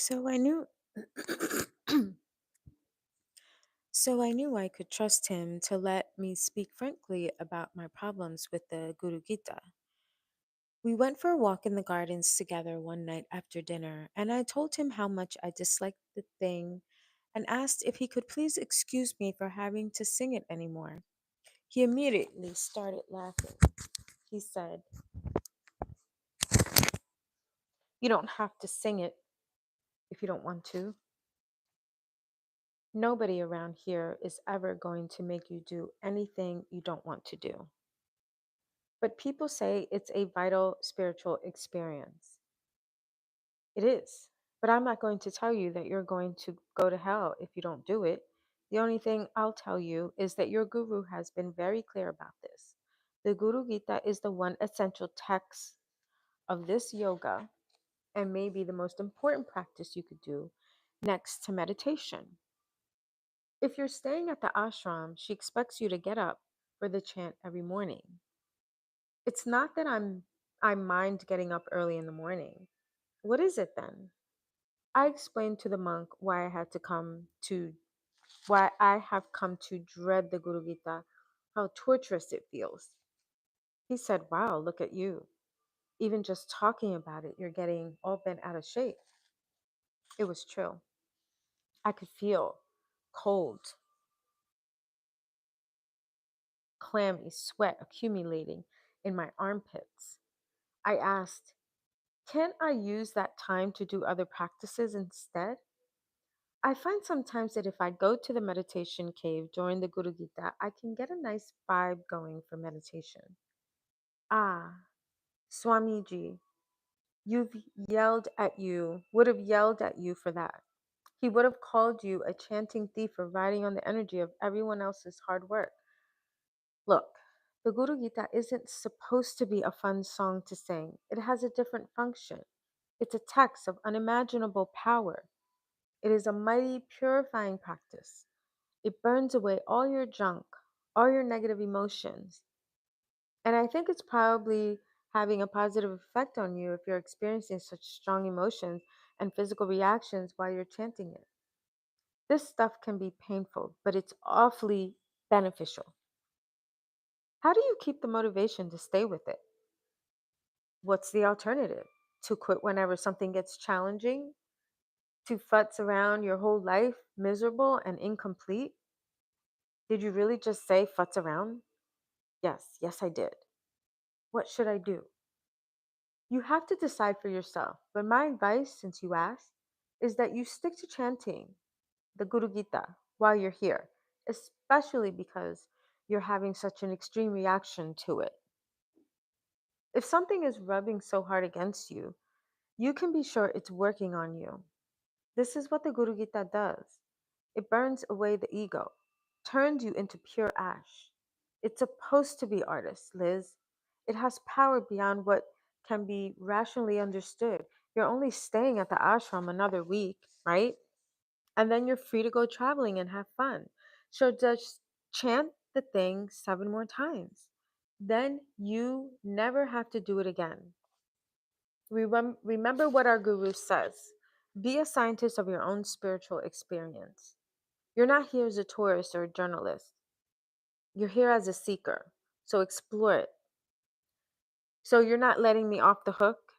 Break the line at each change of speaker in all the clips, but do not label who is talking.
So I knew so I knew I could trust him to let me speak frankly about my problems with the Guru Gita. We went for a walk in the gardens together one night after dinner, and I told him how much I disliked the thing and asked if he could please excuse me for having to sing it anymore. He immediately started laughing. He said, "You don't have to sing it if you don't want to. Nobody around here is ever going to make you do anything you don't want to do. But people say it's a vital spiritual experience. It is. But I'm not going to tell you that you're going to go to hell if you don't do it. The only thing I'll tell you is that your guru has been very clear about this. The Guru Gita is the one essential text of this yoga and maybe the most important practice you could do next to meditation. If you're staying at the ashram, she expects you to get up for the chant every morning. It's not that I mind getting up early in the morning. What is it then? I explained to the monk why I have come to dread the Guru Gita, how torturous it feels. He said, "Wow, look at you. Even just talking about it, you're getting all bent out of shape." It was true. I could feel cold, clammy sweat accumulating in my armpits. I asked, "Can't I use that time to do other practices instead?" I find sometimes that if I go to the meditation cave during the Guru Gita, I can get a nice vibe going for meditation. Ah, Swamiji, you've would have yelled at you for that. He would have called you a chanting thief for riding on the energy of everyone else's hard work. Look, the Guru Gita isn't supposed to be a fun song to sing. It has a different function. It's a text of unimaginable power. It is a mighty purifying practice. It burns away all your junk, all your negative emotions. And I think it's probably having a positive effect on you if you're experiencing such strong emotions and physical reactions while you're chanting it. This stuff can be painful, but it's awfully beneficial. How do you keep the motivation to stay with it? What's the alternative? To quit whenever something gets challenging? To futz around your whole life, miserable and incomplete? Did you really just say futz around? Yes, I did. What should I do? You have to decide for yourself. But my advice, since you asked, is that you stick to chanting the Guru Gita while you're here, especially because you're having such an extreme reaction to it. If something is rubbing so hard against you, you can be sure it's working on you. This is what the Guru Gita does. It burns away the ego, turns you into pure ash. It's supposed to be artist, Liz. It has power beyond what can be rationally understood. You're only staying at the ashram another week, right? And then you're free to go traveling and have fun. So just chant the thing 7 more times. Then you never have to do it again. Remember what our guru says: be a scientist of your own spiritual experience. You're not here as a tourist or a journalist. You're here as a seeker. So explore it. So you're not letting me off the hook?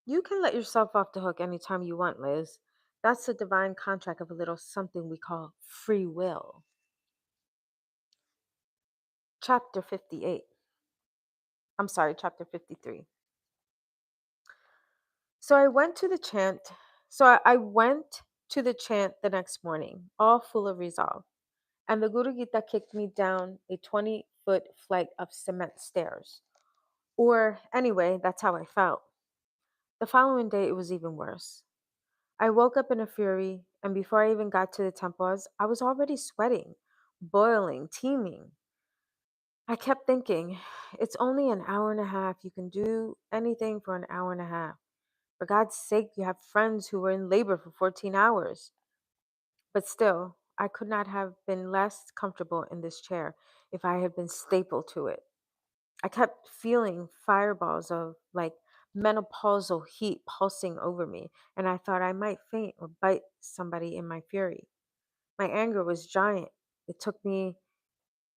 You can let yourself off the hook anytime you want, Liz. That's the divine contract of a little something we call free will. Chapter 58. I'm sorry, chapter 53. So I went to the chant. I went to the chant the next morning, all full of resolve. And the Guru Gita kicked me down a 20-foot flight of cement stairs. Or anyway, that's how I felt. The following day, it was even worse. I woke up in a fury, and before I even got to the temples, I was already sweating, boiling, teeming. I kept thinking, it's only an hour and a half. You can do anything for an hour and a half. For God's sake, you have friends who were in labor for 14 hours. But still, I could not have been less comfortable in this chair if I had been stapled to it. I kept feeling fireballs of like menopausal heat pulsing over me, and I thought I might faint or bite somebody in my fury. My anger was giant. It took me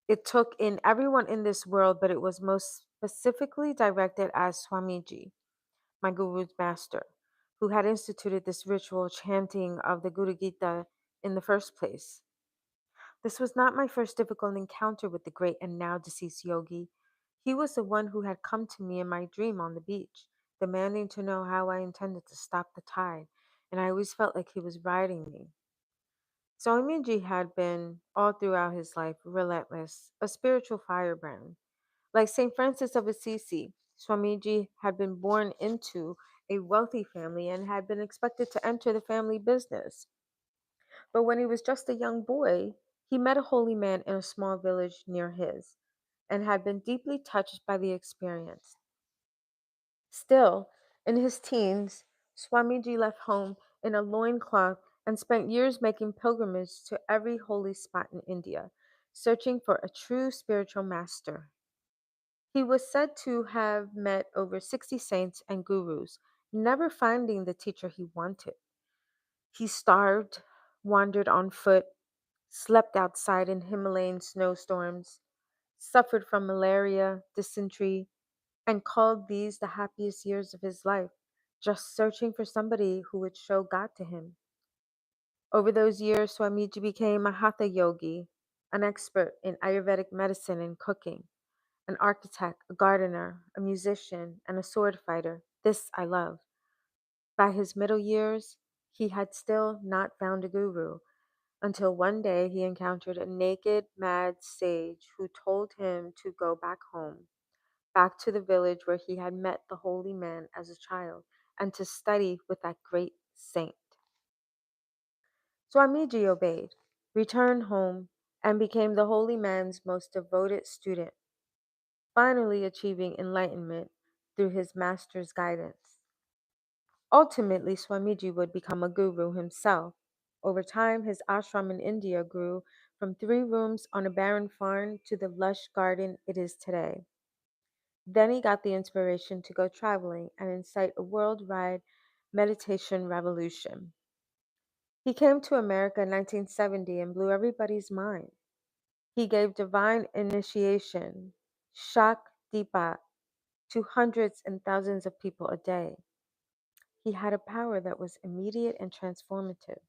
it took in everyone in this world, but it was most specifically directed at Swamiji, my guru's master, who had instituted this ritual chanting of the Guru Gita in the first place. This was not my first difficult encounter with the great and now deceased yogi. He was the one who had come to me in my dream on the beach, demanding to know how I intended to stop the tide, and I always felt like he was riding me. Swamiji had been, all throughout his life, relentless, a spiritual firebrand. Like St. Francis of Assisi, Swamiji had been born into a wealthy family and had been expected to enter the family business. But when he was just a young boy, he met a holy man in a small village near his and had been deeply touched by the experience. Still, in his teens, Swamiji left home in a loincloth and spent years making pilgrimage to every holy spot in India, searching for a true spiritual master. He was said to have met over 60 saints and gurus, never finding the teacher he wanted. He starved, wandered on foot, slept outside in Himalayan snowstorms, suffered from malaria, dysentery, and called these the happiest years of his life, just searching for somebody who would show God to him. Over those years, Swamiji became a hatha yogi, an expert in Ayurvedic medicine and cooking, an architect, a gardener, a musician, and a sword fighter. This I love. By his middle years, he had still not found a guru until one day he encountered a naked, mad sage who told him to go back home, back to the village where he had met the holy man as a child, and to study with that great saint. Swamiji obeyed, returned home, and became the holy man's most devoted student, finally achieving enlightenment through his master's guidance. Ultimately, Swamiji would become a guru himself. Over time, his ashram in India grew from 3 rooms on a barren farm to the lush garden it is today. Then he got the inspiration to go traveling and incite a worldwide meditation revolution. He came to America in 1970 and blew everybody's mind. He gave divine initiation, Shak Deepa, to hundreds and thousands of people a day. He had a power that was immediate and transformative.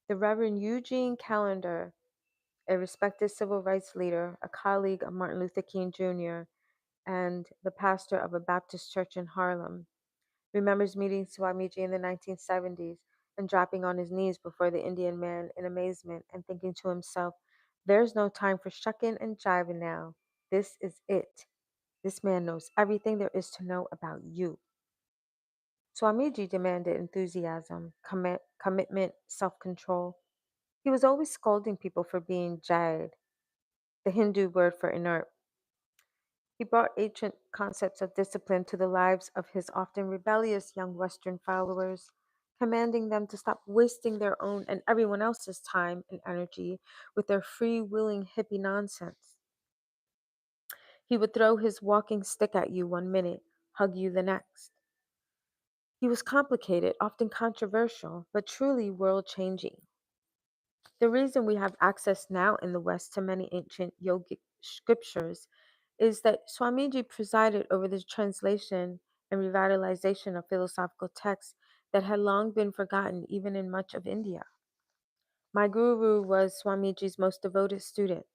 The Reverend Eugene Callender, a respected civil rights leader, a colleague of Martin Luther King Jr., and the pastor of a Baptist church in Harlem, remembers meeting Swamiji in the 1970s and dropping on his knees before the Indian man in amazement and thinking to himself, "There's no time for shucking and jiving now. This is it. This man knows everything there is to know about you." Swamiji demanded enthusiasm, commitment, self control. He was always scolding people for being jade, the Hindu word for inert. He brought ancient concepts of discipline to the lives of his often rebellious young Western followers, commanding them to stop wasting their own and everyone else's time and energy with their free-willing hippie nonsense. He would throw his walking stick at you one minute, hug you the next. He was complicated, often controversial, but truly world changing. The reason we have access now in the West to many ancient yogic scriptures is that Swamiji presided over the translation and revitalization of philosophical texts that had long been forgotten even in much of India. My guru was Swamiji's most devoted student.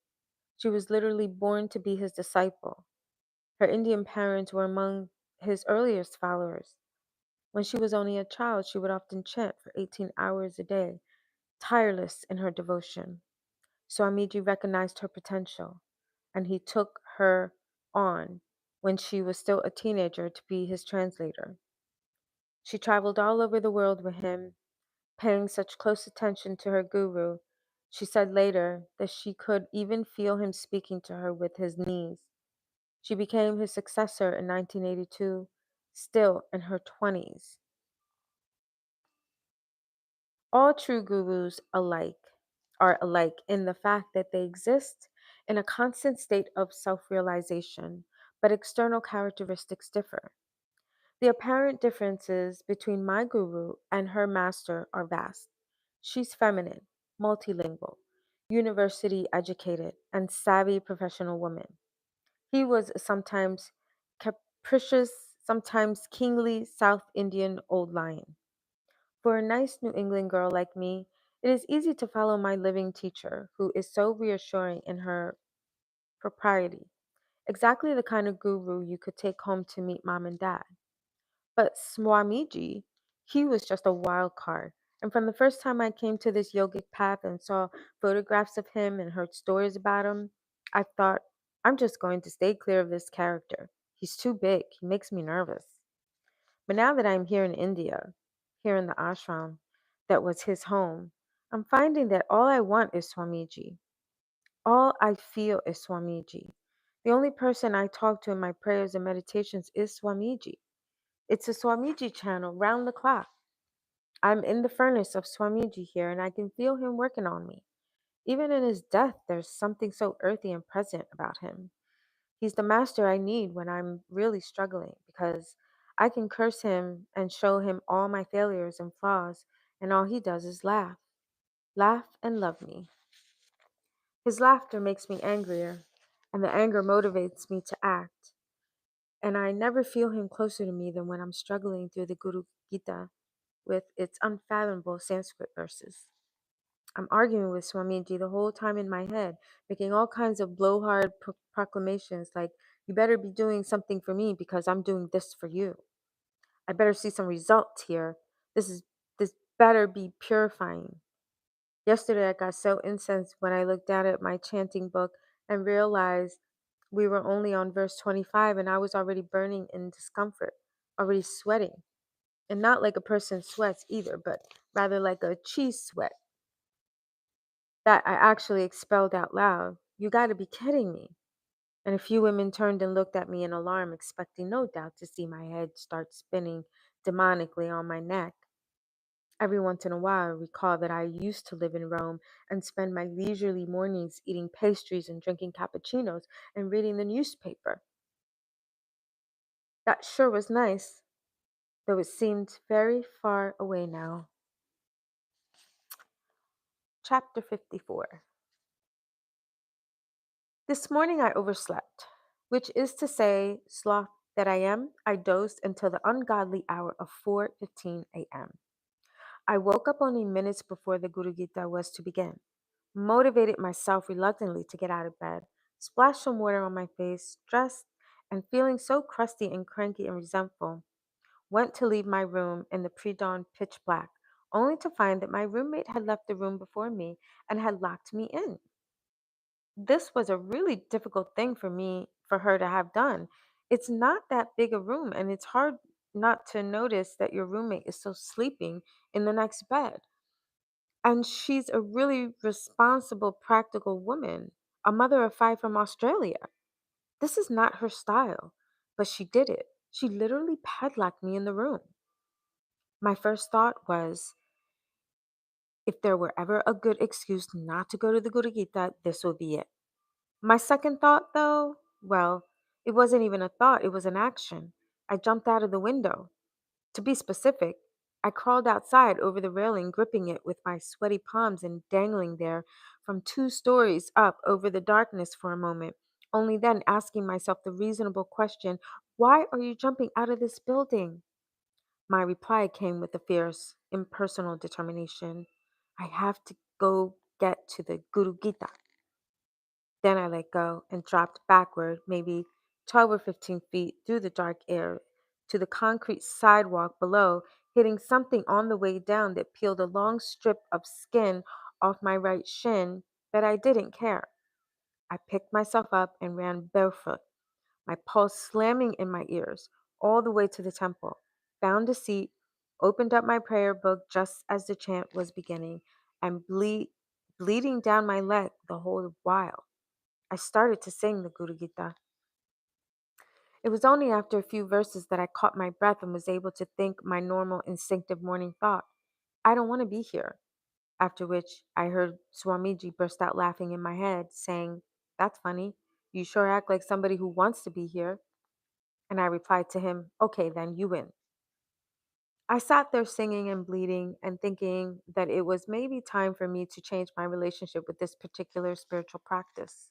She was literally born to be his disciple. Her Indian parents were among his earliest followers. When she was only a child, she would often chant for 18 hours a day, tireless in her devotion. Swamiji recognized her potential, and he took her on when she was still a teenager to be his translator. She traveled all over the world with him, paying such close attention to her guru. She said later that she could even feel him speaking to her with his knees. She became his successor in 1982, still in her 20s. All true gurus are alike in the fact that they exist in a constant state of self realization, but external characteristics differ. The apparent differences between my guru and her master are vast. She's feminine, multilingual, university educated, and savvy professional woman. He was sometimes capricious, sometimes kingly South Indian old lion. For a nice New England girl like me, it is easy to follow my living teacher, who is so reassuring in her propriety. Exactly the kind of guru you could take home to meet mom and dad. But Swamiji, he was just a wild card. And from the first time I came to this yogic path and saw photographs of him and heard stories about him, I thought, I'm just going to stay clear of this character. He's too big. He makes me nervous. But now that I'm here in India, here in the ashram that was his home, I'm finding that all I want is Swamiji. All I feel is Swamiji. The only person I talk to in my prayers and meditations is Swamiji. It's a Swamiji channel round the clock. I'm in the furnace of Swamiji here, and I can feel him working on me. Even in his death, there's something so earthy and present about him. He's the master I need when I'm really struggling, because I can curse him and show him all my failures and flaws, and all he does is laugh. Laugh and love me. His laughter makes me angrier, and the anger motivates me to act. And I never feel him closer to me than when I'm struggling through the Guru Gita with its unfathomable Sanskrit verses. I'm arguing with Swamiji the whole time in my head, making all kinds of blowhard proclamations like, you better be doing something for me because I'm doing this for you. I better see some results here. This better be purifying. Yesterday I got so incensed when I looked down at my chanting book and realized we were only on verse 25 and I was already burning in discomfort, already sweating. And not like a person sweats either, but rather like a cheese sweat that I actually expelled out loud. You got to be kidding me. And a few women turned and looked at me in alarm, expecting no doubt to see my head start spinning demonically on my neck. Every once in a while, I recall that I used to live in Rome and spend my leisurely mornings eating pastries and drinking cappuccinos and reading the newspaper. That sure was nice, though it seemed very far away now. Chapter 54. This morning I overslept, which is to say, sloth that I am, I dozed until the ungodly hour of 4:15 a.m. I woke up only minutes before the Guru Gita was to begin, motivated myself reluctantly to get out of bed, splashed some water on my face, dressed, and feeling so crusty and cranky and resentful, went to leave my room in the pre-dawn pitch black, only to find that my roommate had left the room before me and had locked me in. This was a really difficult thing for her to have done. It's not that big a room, and it's hard not to notice that your roommate is still sleeping in the next bed. And she's a really responsible, practical woman, a mother of five from Australia. This is not her style, but she did it. She literally padlocked me in the room. My first thought was, if there were ever a good excuse not to go to the Guru Gita, this would be it. My second thought, though, well, it wasn't even a thought, it was an action. I jumped out of the window. To be specific, I crawled outside over the railing, gripping it with my sweaty palms and dangling there from 2 stories up over the darkness for a moment, only then asking myself the reasonable question, why are you jumping out of this building? My reply came with a fierce, impersonal determination. I have to go get to the Guru Gita. Then I let go and dropped backward, maybe 12 or 15 feet through the dark air to the concrete sidewalk below, hitting something on the way down that peeled a long strip of skin off my right shin, but I didn't care. I picked myself up and ran barefoot, my pulse slamming in my ears, all the way to the temple, found a seat, opened up my prayer book just as the chant was beginning, and bleeding down my leg the whole while. I started to sing the Guru Gita. It was only after a few verses that I caught my breath and was able to think my normal instinctive morning thought. I don't want to be here. After which I heard Swamiji burst out laughing in my head, saying, that's funny. You sure act like somebody who wants to be here. And I replied to him, okay, then you win. I sat there singing and bleeding and thinking that it was maybe time for me to change my relationship with this particular spiritual practice.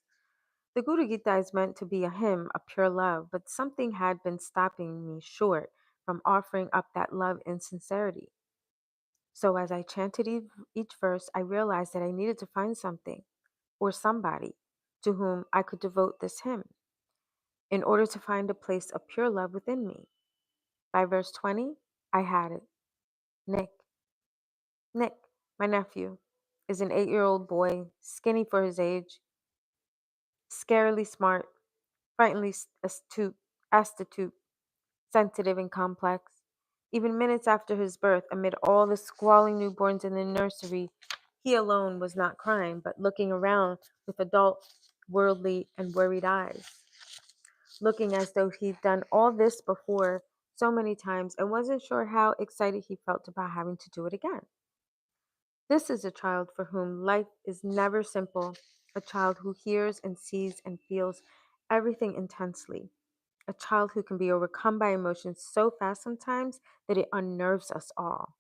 The Guru Gita is meant to be a hymn of pure love, but something had been stopping me short from offering up that love in sincerity. So as I chanted each verse, I realized that I needed to find something or somebody to whom I could devote this hymn in order to find a place of pure love within me. By verse 20, I had it. Nick. Nick, my nephew, is an 8-year-old boy, skinny for his age, scarily smart, frighteningly astute, sensitive, and complex. Even minutes after his birth, amid all the squalling newborns in the nursery, he alone was not crying, but looking around with adult, worldly, and worried eyes, looking as though he'd done all this before so many times and wasn't sure how excited he felt about having to do it again. This is a child for whom life is never simple, a child who hears and sees and feels everything intensely, a child who can be overcome by emotions so fast sometimes that it unnerves us all.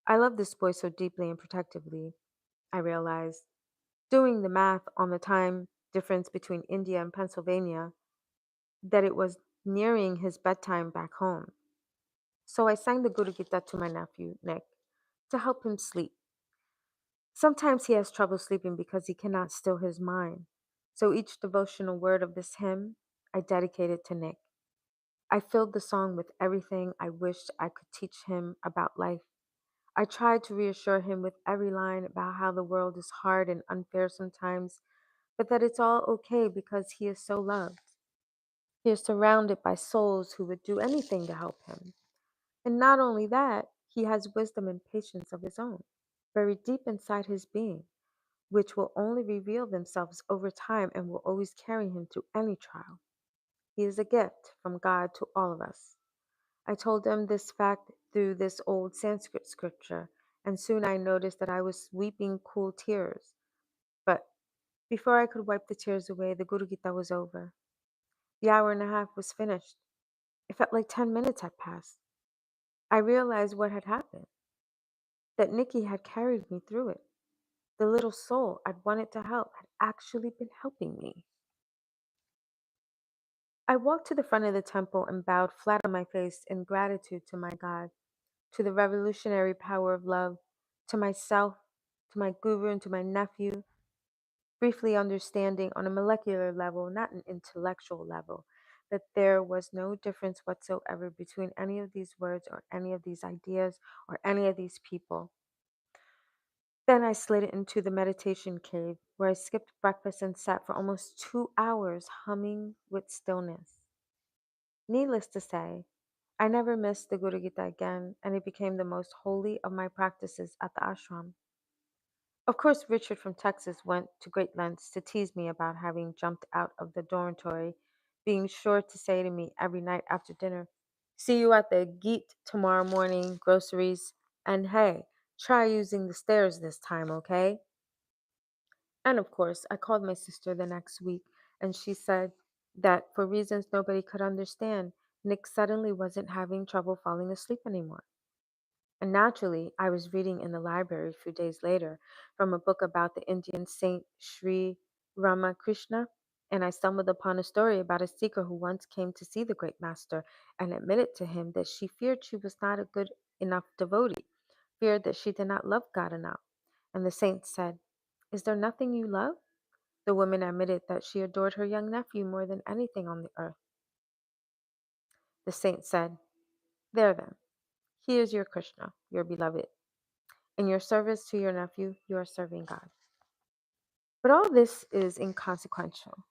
I love this boy so deeply and protectively, I realized, doing the math on the time difference between India and Pennsylvania, that it was nearing his bedtime back home. So I sang the Guru Gita to my nephew, Nick, to help him sleep. Sometimes he has trouble sleeping because he cannot still his mind. So each devotional word of this hymn, I dedicated to Nick. I filled the song with everything I wished I could teach him about life. I tried to reassure him with every line about how the world is hard and unfair sometimes, but that it's all okay because he is so loved. He is surrounded by souls who would do anything to help him. And not only that, he has wisdom and patience of his own, buried deep inside his being, which will only reveal themselves over time and will always carry him through any trial. He is a gift from God to all of us. I told him this fact through this old Sanskrit scripture, and soon I noticed that I was weeping cool tears. But before I could wipe the tears away, the Guru Gita was over. The hour and a half was finished. It felt like 10 minutes had passed. I realized what had happened, that Nikki had carried me through it. The little soul I'd wanted to help had actually been helping me. I walked to the front of the temple and bowed flat on my face in gratitude to my God, to the revolutionary power of love, to myself, to my guru, and to my nephew, briefly understanding on a molecular level, not an intellectual level, that there was no difference whatsoever between any of these words or any of these ideas or any of these people. Then I slid into the meditation cave where I skipped breakfast and sat for almost 2 hours humming with stillness. Needless to say, I never missed the Guru Gita again, and it became the most holy of my practices at the ashram. Of course, Richard from Texas went to great lengths to tease me about having jumped out of the dormitory, being sure to say to me every night after dinner, "See you at the Geet tomorrow morning, groceries, and hey, try using the stairs this time, okay?" And of course, I called my sister the next week, and she said that for reasons nobody could understand, Nick suddenly wasn't having trouble falling asleep anymore. And naturally, I was reading in the library a few days later from a book about the Indian saint Sri Ramakrishna, and I stumbled upon a story about a seeker who once came to see the great master and admitted to him that she feared she was not a good enough devotee, feared that she did not love God enough. And the saint said, "Is there nothing you love?" The woman admitted that she adored her young nephew more than anything on the earth. The saint said, "There then, he is your Krishna, your beloved. In your service to your nephew, you are serving God." But all this is inconsequential.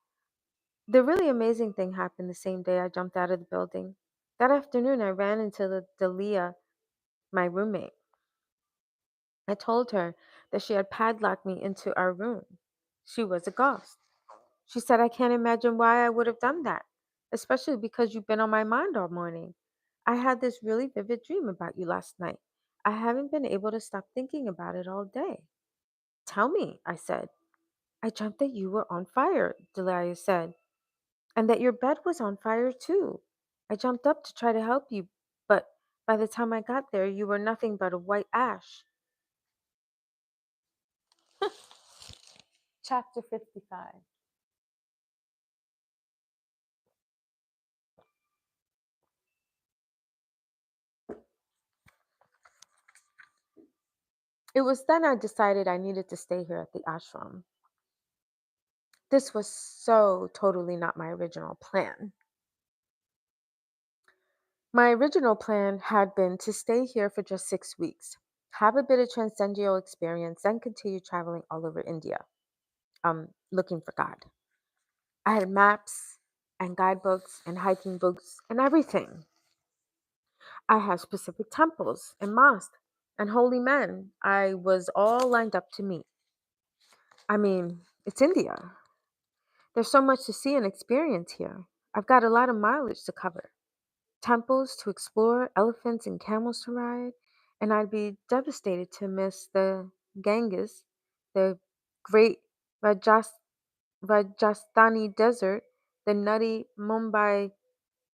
The really amazing thing happened the same day I jumped out of the building. That afternoon, I ran into the Dalia, my roommate. I told her that she had padlocked me into our room. She was aghast. She said, "I can't imagine why I would have done that, especially because you've been on my mind all morning. I had this really vivid dream about you last night. I haven't been able to stop thinking about it all day." "Tell me," I said. "I dreamt that you were on fire," Delia said, "and that your bed was on fire too. I jumped up to try to help you, but by the time I got there, you were nothing but a white ash. Chapter 55. It was then I decided I needed to stay here at the ashram. This was so totally not my original plan. My original plan had been to stay here for just 6 weeks, have a bit of transcendental experience, then continue traveling all over India, looking for God. I had maps and guidebooks and hiking books and everything. I had specific temples and mosques and holy men I was all lined up to meet. I mean, it's India. There's so much to see and experience here. I've got a lot of mileage to cover. Temples to explore, elephants and camels to ride, and I'd be devastated to miss the Ganges, the great Rajas- Rajasthani desert, the nutty Mumbai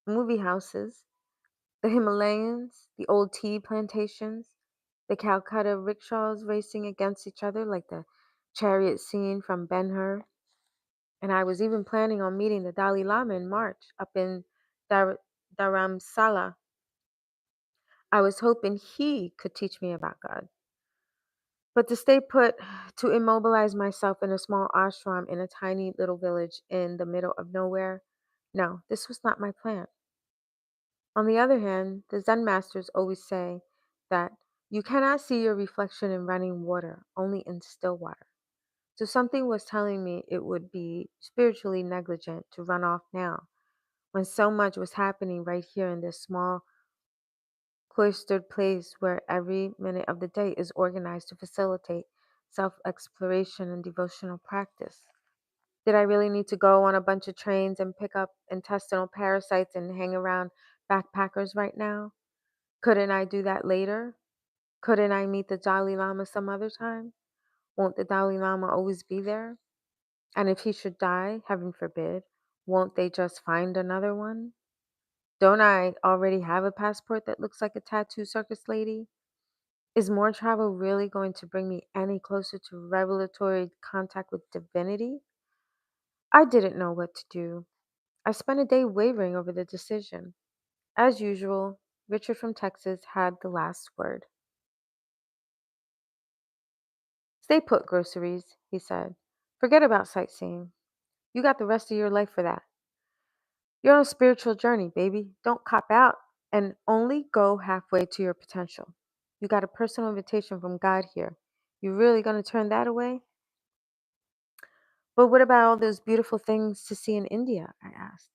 movie houses, the Himalayas, the old tea plantations, the Calcutta rickshaws racing against each other like the chariot scene from Ben Hur. And I was even planning on meeting the Dalai Lama in March up in Dar- Dharamsala. I was hoping he could teach me about God. But to stay put, to immobilize myself in a small ashram in a tiny little village in the middle of nowhere, no, this was not my plan. On the other hand, the Zen masters always say that you cannot see your reflection in running water, only in still water. So something was telling me it would be spiritually negligent to run off now, when so much was happening right here in this small cloistered place where every minute of the day is organized to facilitate self exploration and devotional practice. Did I really need to go on a bunch of trains and pick up intestinal parasites and hang around backpackers right now? Couldn't I do that later? Couldn't I meet the Dalai Lama some other time? Won't the Dalai Lama always be there? And if he should die, heaven forbid, won't they just find another one? Don't I already have a passport that looks like a tattoo circus lady? Is more travel really going to bring me any closer to revelatory contact with divinity? I didn't know what to do. I spent a day wavering over the decision. As usual, Richard from Texas had the last word. Stay put, groceries, he said. Forget about sightseeing. You got the rest of your life for that. You're on a spiritual journey, baby. Don't cop out and only go halfway to your potential. You got a personal invitation from God here. You really going to turn that away? But what about all those beautiful things to see in India? I asked.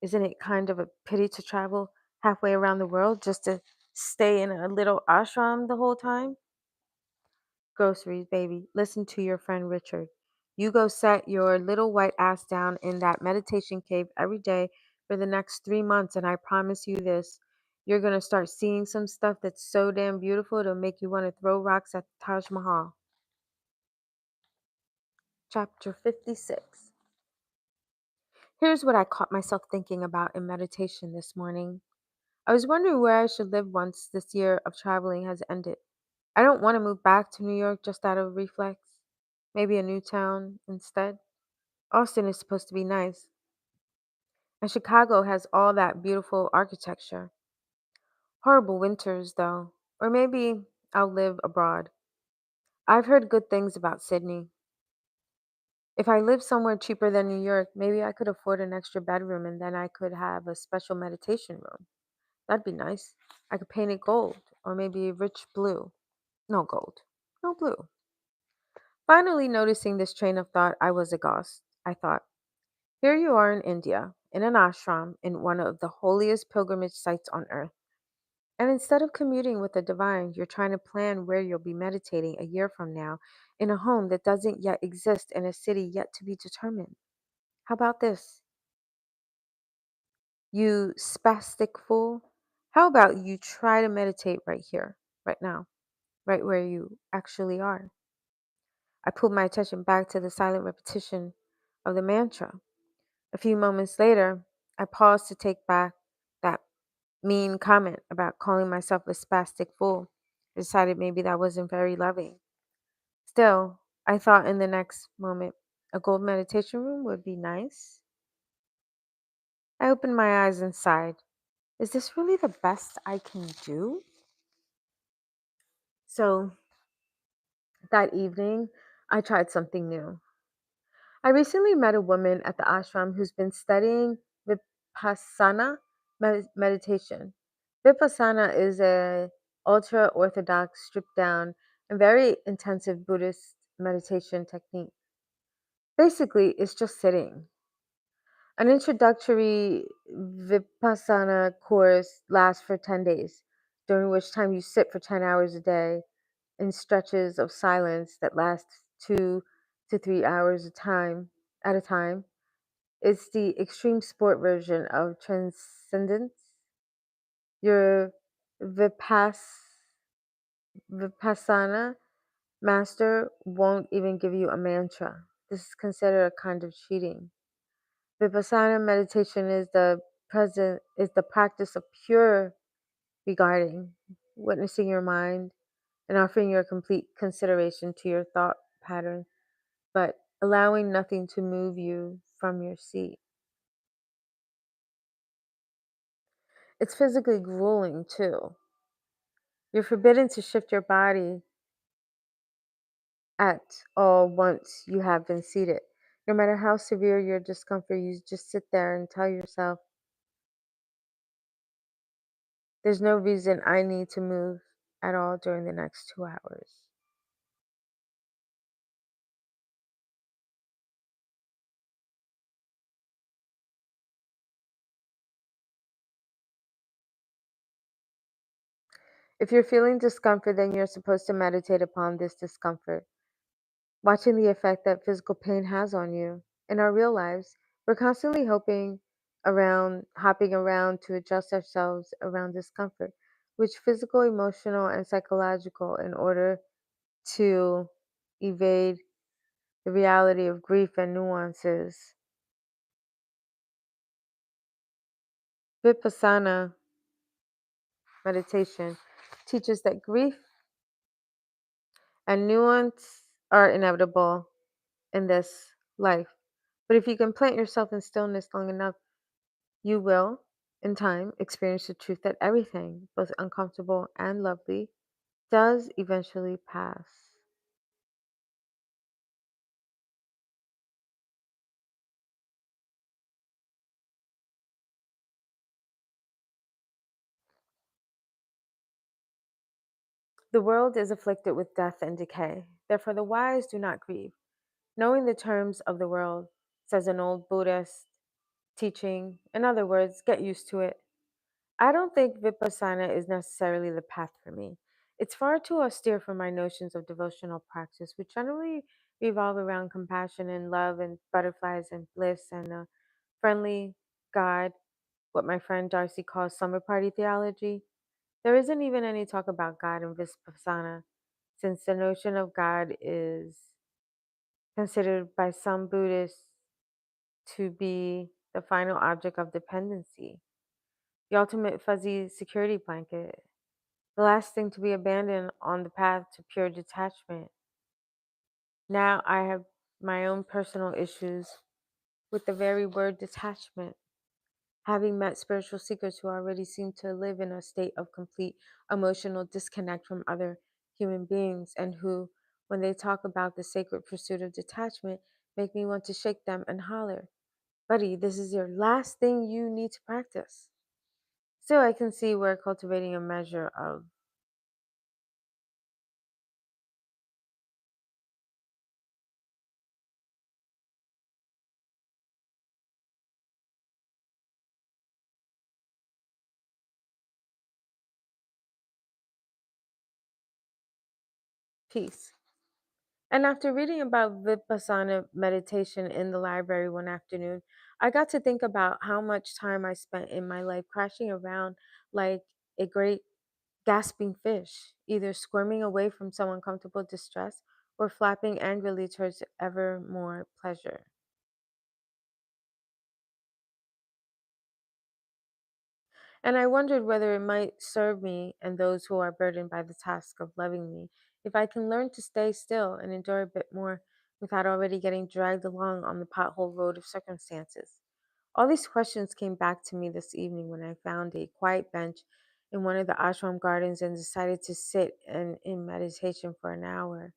Isn't it kind of a pity to travel halfway around the world just to stay in a little ashram the whole time? Groceries, baby. Listen to your friend Richard. You go set your little white ass down in that meditation cave every day for the next 3 months, and I promise you this, you're going to start seeing some stuff that's so damn beautiful it'll make you want to throw rocks at the Taj Mahal. Chapter 56. Here's what I caught myself thinking about in meditation this morning. I was wondering where I should live once this year of traveling has ended. I don't want to move back to New York just out of reflex. Maybe a new town instead. Austin is supposed to be nice, and Chicago has all that beautiful architecture. Horrible winters, though. Or maybe I'll live abroad. I've heard good things about Sydney. If I lived somewhere cheaper than New York, maybe I could afford an extra bedroom and then I could have a special meditation room. That'd be nice. I could paint it gold, or maybe rich blue. No gold. No blue. Finally, noticing this train of thought, I was aghast. I thought, here you are in India, in an ashram, in one of the holiest pilgrimage sites on earth. And instead of commuting with the divine, you're trying to plan where you'll be meditating a year from now in a home that doesn't yet exist in a city yet to be determined. How about this? You spastic fool. How about you try to meditate right here, right now, right where you actually are? I pulled my attention back to the silent repetition of the mantra. A few moments later, I paused to take back that mean comment about calling myself a spastic fool. I decided maybe that wasn't very loving. Still, I thought in the next moment, a gold meditation room would be nice. I opened my eyes and sighed. Is this really the best I can do? So that evening, I tried something new. I recently met a woman at the ashram who's been studying Vipassana meditation. Vipassana is a ultra orthodox, stripped down, and very intensive Buddhist meditation technique. Basically, it's just sitting. An introductory Vipassana course lasts for 10 days, during which time you sit for 10 hours a day in stretches of silence that last 2 to 3 hours at a time. It's the extreme sport version of transcendence. Your Vipassana master won't even give you a mantra. This is considered a kind of cheating. Vipassana meditation is the practice of pure regarding, witnessing your mind, and offering your complete consideration to your thought pattern, but allowing nothing to move you from your seat. It's physically grueling too. You're forbidden to shift your body at all once you have been seated. No matter how severe your discomfort, you just sit there and tell yourself, there's no reason I need to move at all during the next 2 hours. If you're feeling discomfort, then you're supposed to meditate upon this discomfort, watching the effect that physical pain has on you. In our real lives, we're constantly hopping around to adjust ourselves around discomfort, which physical, emotional, and psychological, in order to evade the reality of grief and nuances. Vipassana meditation teaches that grief and nuance are inevitable in this life. But if you can plant yourself in stillness long enough, you will, in time, experience the truth that everything, both uncomfortable and lovely, does eventually pass. The world is afflicted with death and decay. Therefore, the wise do not grieve. Knowing the terms of the world, says an old Buddhist teaching. In other words, get used to it. I don't think Vipassana is necessarily the path for me. It's far too austere for my notions of devotional practice, which generally revolve around compassion and love and butterflies and bliss and a friendly God, what my friend Darcy calls summer party theology. There isn't even any talk about God in Vipassana, since the notion of God is considered by some Buddhists to be the final object of dependency, the ultimate fuzzy security blanket, the last thing to be abandoned on the path to pure detachment. Now I have my own personal issues with the very word detachment, having met spiritual seekers who already seem to live in a state of complete emotional disconnect from other human beings, and who, when they talk about the sacred pursuit of detachment, make me want to shake them and holler, buddy, this is your last thing you need to practice. Still, I can see where cultivating a measure of peace. And after reading about Vipassana meditation in the library one afternoon, I got to think about how much time I spent in my life crashing around like a great gasping fish, either squirming away from some uncomfortable distress or flapping angrily towards ever more pleasure. And I wondered whether it might serve me and those who are burdened by the task of loving me if I can learn to stay still and endure a bit more without already getting dragged along on the pothole road of circumstances. All these questions came back to me this evening when I found a quiet bench in one of the ashram gardens and decided to sit in meditation for an hour.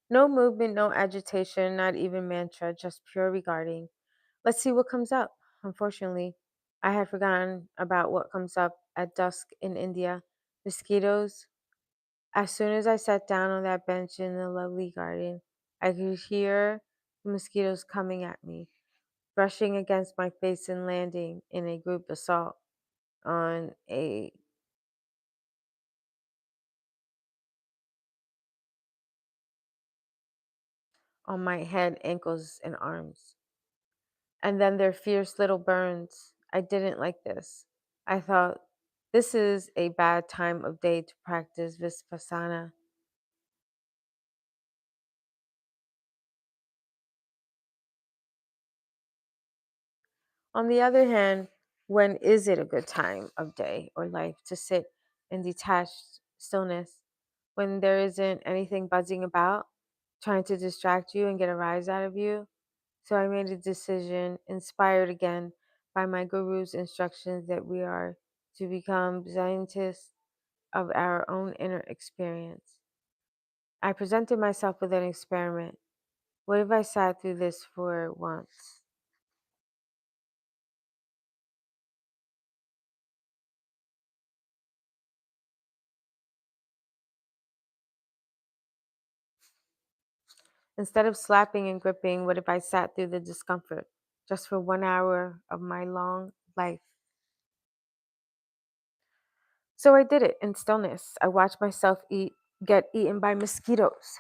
No movement, no agitation, not even mantra, just pure regarding. Let's see what comes up. Unfortunately, I had forgotten about what comes up at dusk in India. Mosquitoes. As soon as I sat down on that bench in the lovely garden, I could hear the mosquitoes coming at me, brushing against my face and landing in a group assault on a on my head, ankles, and arms. And then their fierce little burns. I didn't like this. I thought, this is a bad time of day to practice Vipassana. On the other hand, when is it a good time of day or life to sit in detached stillness when there isn't anything buzzing about, trying to distract you and get a rise out of you? So I made a decision, inspired again by my guru's instructions, that we are to become scientists of our own inner experience. I presented myself with an experiment. What if I sat through this for once? Instead of slapping and gripping, what if I sat through the discomfort just for 1 hour of my long life? So I did it in stillness. I watched myself get eaten by mosquitoes.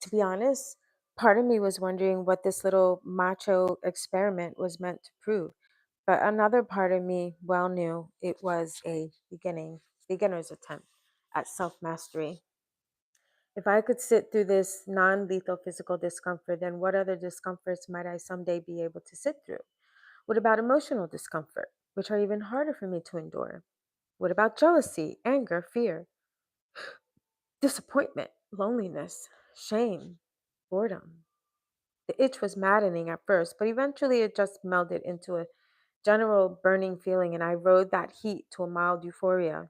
To be honest, part of me was wondering what this little macho experiment was meant to prove. But another part of me well knew it was a beginner's attempt at self mastery. If I could sit through this non lethal physical discomfort, then what other discomforts might I someday be able to sit through? What about emotional discomfort, which are even harder for me to endure? What about jealousy, anger, fear, disappointment, loneliness, shame, boredom? The itch was maddening at first, but eventually it just melded into a general burning feeling, and I rode that heat to a mild euphoria.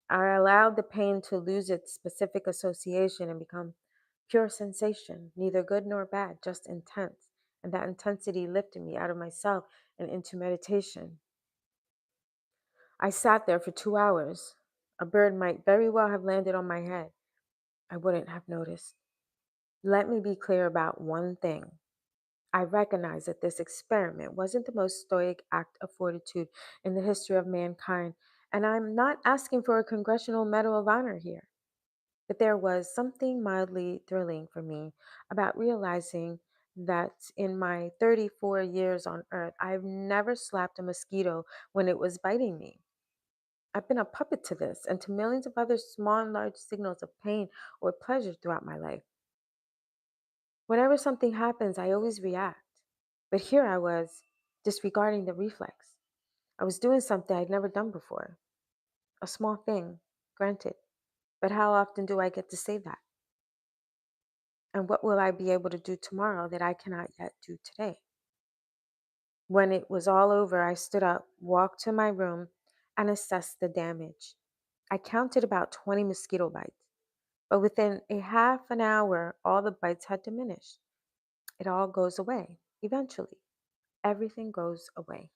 I allowed the pain to lose its specific association and become pure sensation, neither good nor bad, just intense. And that intensity lifted me out of myself and into meditation. I sat there for 2 hours. A bird might very well have landed on my head. I wouldn't have noticed. Let me be clear about one thing. I recognize that this experiment wasn't the most stoic act of fortitude in the history of mankind, and I'm not asking for a Congressional Medal of Honor here. But there was something mildly thrilling for me about realizing that in my 34 years on Earth, I've never slapped a mosquito when it was biting me. I've been a puppet to this and to millions of other small and large signals of pain or pleasure throughout my life. Whenever something happens, I always react. But here I was, disregarding the reflex. I was doing something I'd never done before. A small thing, granted. But how often do I get to say that? And what will I be able to do tomorrow that I cannot yet do today? When it was all over, I stood up, walked to my room, and assessed the damage. I counted about 20 mosquito bites, but within a half an hour, all the bites had diminished. It all goes away eventually. Everything goes away.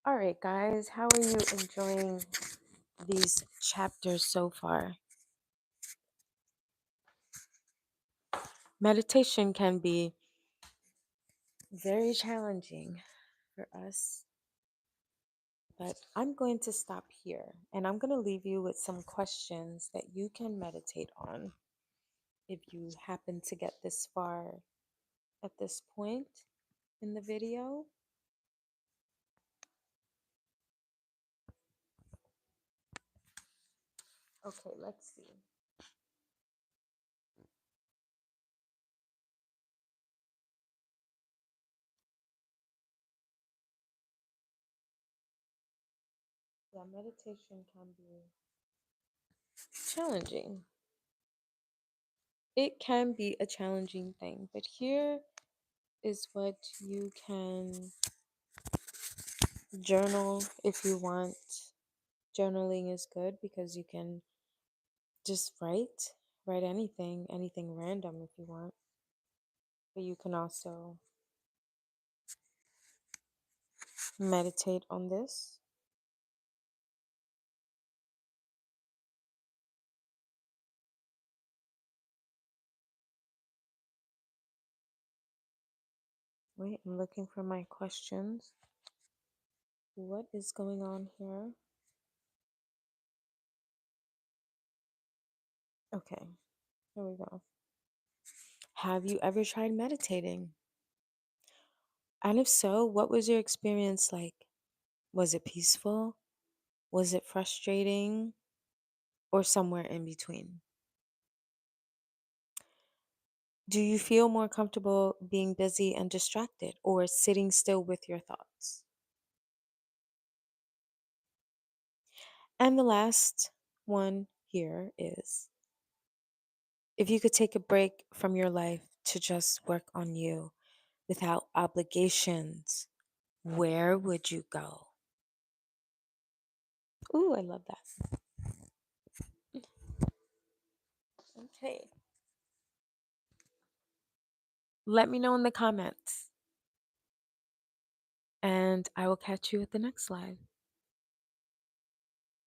All right, guys, how are you enjoying these chapters so far? Meditation can be very challenging for us, but I'm going to stop here and I'm going to leave you with some questions that you can meditate on. if you happen to get this far at this point in the video. Okay, let's see. Yeah, meditation can be challenging. It can be a challenging thing, but here is what you can journal if you want. Journaling is good because you can just write anything random if you want. But you can also meditate on this. Wait, I'm looking for my questions. What is going on here? Okay, here we go. Have you ever tried meditating? And if so, what was your experience like? Was it peaceful? Was it frustrating? Or somewhere in between? Do you feel more comfortable being busy and distracted or sitting still with your thoughts? And the last one here is, if you could take a break from your life to just work on you without obligations, where would you go? Ooh, I love that. Okay. Let me know in the comments, and I will catch you at the next live.